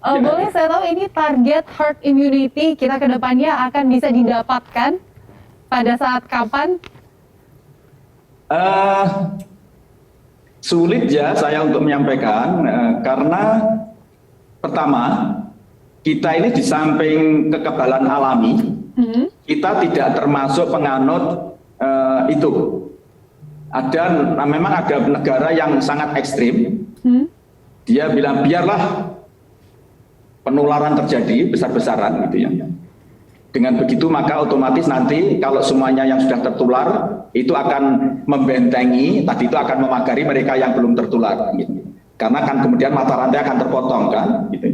Boleh saya tahu ini target herd immunity kita ke depannya akan bisa didapatkan pada saat kapan? Sulit ya saya untuk menyampaikan karena pertama kita ini di samping kekebalan alami, kita tidak termasuk penganut itu. Memang ada negara yang sangat ekstrim. Dia bilang biarlah penularan terjadi besar-besaran gitu ya. Dengan begitu maka otomatis nanti kalau semuanya yang sudah tertular itu akan membentengi, tadi itu akan memagari mereka yang belum tertular gitu. Karena kan kemudian mata rantai akan terpotong kan gitu.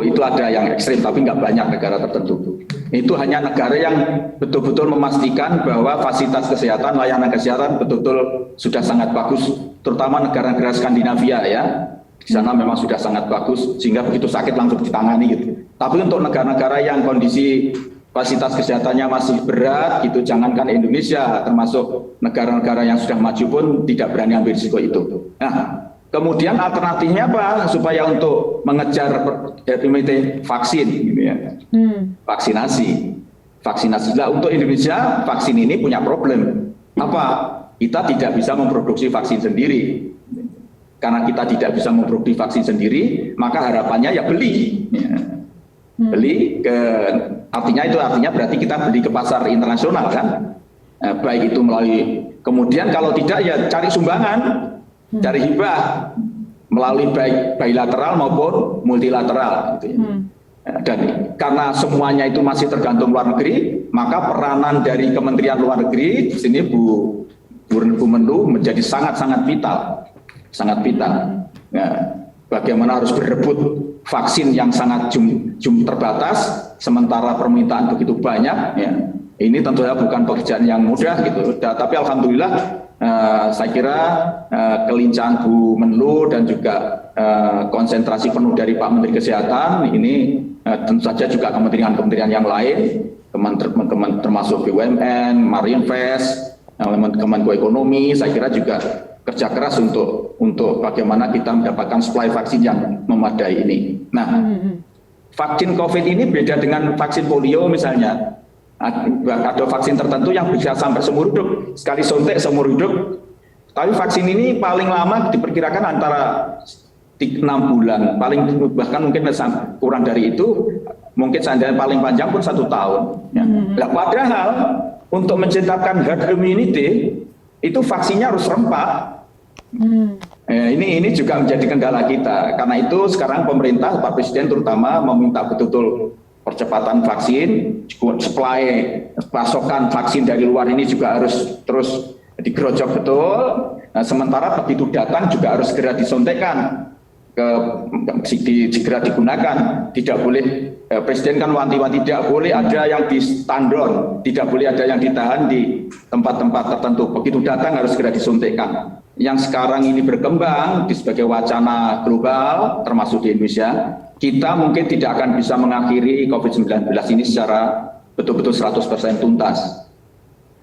Itu ada yang ekstrim tapi nggak banyak negara tertentu. Itu hanya negara yang betul-betul memastikan bahwa fasilitas kesehatan, layanan kesehatan betul-betul sudah sangat bagus, terutama negara-negara Skandinavia ya. Di sana memang sudah sangat bagus sehingga begitu sakit langsung ditangani gitu. Tapi untuk negara-negara yang kondisi fasilitas kesehatannya masih berat gitu, jangankan Indonesia, termasuk negara-negara yang sudah maju pun tidak berani ambil risiko itu. Nah, kemudian alternatifnya apa supaya untuk mengejar herd immunity? Vaksin gitu ya. Vaksinasi. Nah, untuk Indonesia vaksin ini punya problem. Apa? Kita tidak bisa memproduksi vaksin sendiri. Karena kita tidak bisa memproduksi vaksin sendiri, maka harapannya ya beli. Beli artinya berarti kita beli ke pasar internasional kan. Baik itu melalui, kemudian kalau tidak ya cari sumbangan, cari hibah melalui baik bilateral maupun multilateral gitu ya. Dan karena semuanya itu masih tergantung luar negeri, maka peranan dari Kementerian Luar Negeri di sini Bu Menlu menjadi sangat-sangat vital. Sangat vital. Nah, bagaimana harus berebut vaksin yang sangat terbatas, sementara permintaan begitu banyak. Ya. Ini tentunya bukan pekerjaan yang mudah gitu. Tapi alhamdulillah, saya kira kelincahan Bu Menlu dan juga konsentrasi penuh dari Pak Menteri Kesehatan ini tentu saja juga kementerian-kementerian yang lain, termasuk BUMN, Marinvest, Kemenko Ekonomi, saya kira juga kerja keras untuk bagaimana kita mendapatkan supply vaksin yang memadai ini. Nah, vaksin COVID ini beda dengan vaksin polio misalnya. Ada vaksin tertentu yang bisa sampai seumur hidup, sekali suntik seumur hidup. Tapi vaksin ini paling lama diperkirakan antara 6 bulan, bahkan mungkin kurang dari itu, mungkin seandainya paling panjang pun 1 tahun. Ya. Nah, padahal untuk menciptakan herd immunity itu vaksinnya harus serempak. Ini juga menjadi kendala kita. Karena itu sekarang pemerintah, Pak Presiden terutama meminta betul-betul percepatan vaksin, supply pasokan vaksin dari luar ini juga harus terus digerojok betul. Nah, sementara begitu datang juga harus segera disuntikkan, segera digunakan. Tidak boleh, Presiden kan wanti-wanti tidak boleh ada yang di stand-down, tidak boleh ada yang ditahan di tempat-tempat tertentu. Begitu datang harus segera disuntikkan. Yang sekarang ini berkembang sebagai wacana global, termasuk di Indonesia, kita mungkin tidak akan bisa mengakhiri COVID-19 ini secara betul-betul 100% tuntas.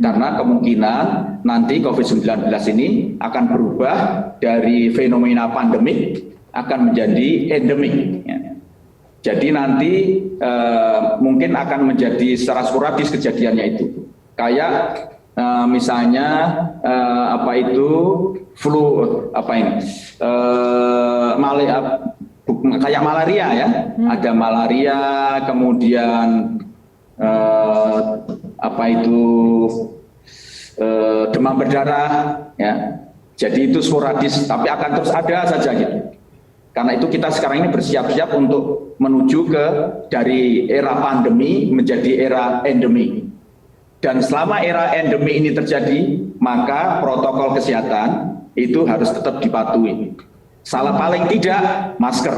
Karena kemungkinan nanti COVID-19 ini akan berubah dari fenomena pandemik akan menjadi endemik. Jadi nanti mungkin akan menjadi secara sporadis kejadiannya itu. Kayak misalnya flu kayak malaria ya. Ada malaria, kemudian demam berdarah ya. Jadi itu sporadis tapi akan terus ada saja gitu. Karena itu kita sekarang ini bersiap-siap untuk menuju dari era pandemi menjadi era endemi. Dan selama era endemi ini terjadi, maka protokol kesehatan itu harus tetap dipatuhi. Salah paling tidak masker.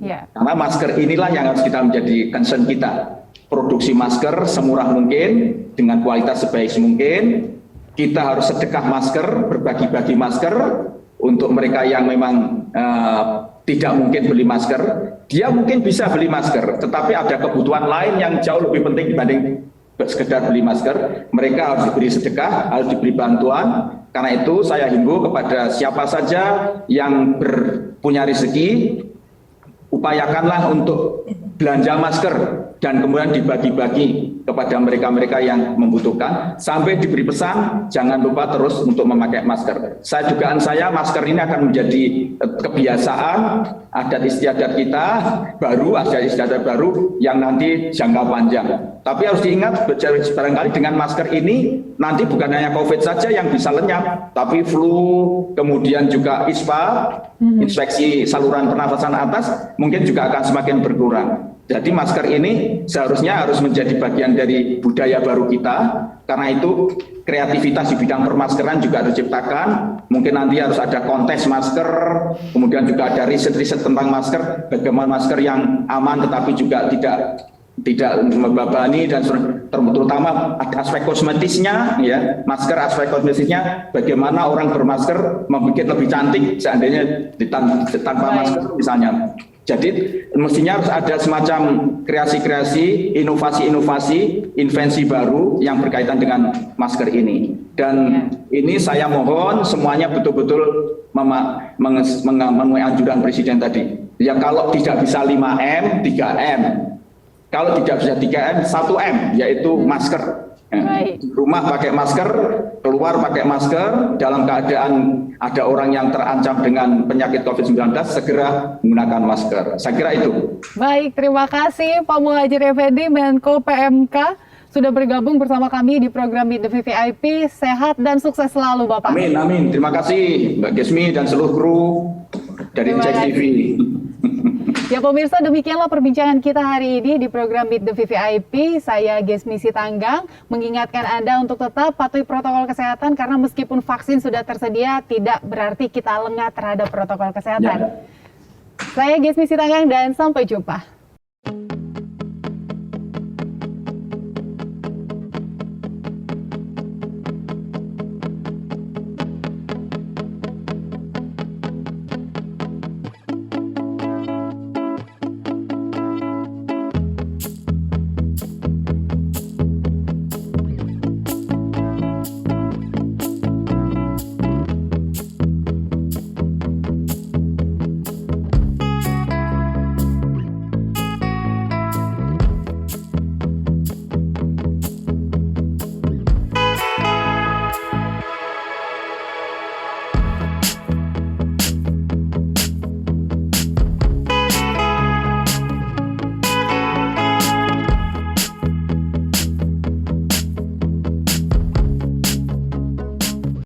Karena masker inilah yang harus kita menjadi concern kita. Produksi masker semurah mungkin, dengan kualitas sebaik mungkin. Kita harus sedekah masker, berbagi-bagi masker untuk mereka yang memang tidak mungkin beli masker. Dia mungkin bisa beli masker, tetapi ada kebutuhan lain yang jauh lebih penting dibanding sekedar beli masker. Mereka harus diberi sedekah, harus diberi bantuan. Karena itu saya himbau kepada siapa saja yang punya rezeki upayakanlah untuk belanja masker dan kemudian dibagi-bagi kepada mereka-mereka yang membutuhkan, sampai diberi pesan jangan lupa terus untuk memakai masker. Dugaan saya masker ini akan menjadi kebiasaan adat istiadat kita baru, adat istiadat baru yang nanti jangka panjang. Tapi harus diingat barangkali dengan masker ini nanti bukan hanya COVID saja yang bisa lenyap, tapi flu, kemudian juga ISPA, infeksi saluran pernafasan atas mungkin juga akan semakin berkurang. Jadi masker ini seharusnya harus menjadi bagian dari budaya baru kita. Karena itu kreativitas di bidang permaskeran juga harus diciptakan. Mungkin nanti harus ada kontes masker, kemudian juga ada riset-riset tentang masker, bagaimana masker yang aman tetapi juga tidak membebani, dan terutama ada aspek kosmetisnya, ya, masker aspek kosmetisnya, bagaimana orang bermasker membuat lebih cantik seandainya tanpa masker misalnya. Jadi mestinya harus ada semacam kreasi-kreasi, inovasi-inovasi, invensi baru yang berkaitan dengan masker ini. Dan ini saya mohon semuanya betul-betul memenuhi anjuran Presiden tadi. Ya kalau tidak bisa 5M, 3M. Kalau tidak bisa 3M, 1M, yaitu masker. Di rumah pakai masker, keluar pakai masker, dalam keadaan ada orang yang terancam dengan penyakit COVID-19, segera menggunakan masker. Saya kira itu. Baik, terima kasih Pak Muhadjir Effendi, Menko PMK, sudah bergabung bersama kami di program Meet the VVIP. Sehat dan sukses selalu Bapak. Amin, amin. Terima kasih Mbak Gesmi dan seluruh kru dari Cek TV. Ya pemirsa, demikianlah perbincangan kita hari ini di program Meet the VVIP. Saya Gesmi Sitanggang mengingatkan Anda untuk tetap patuhi protokol kesehatan, karena meskipun vaksin sudah tersedia tidak berarti kita lengah terhadap protokol kesehatan. Saya Gesmi Sitanggang dan sampai jumpa.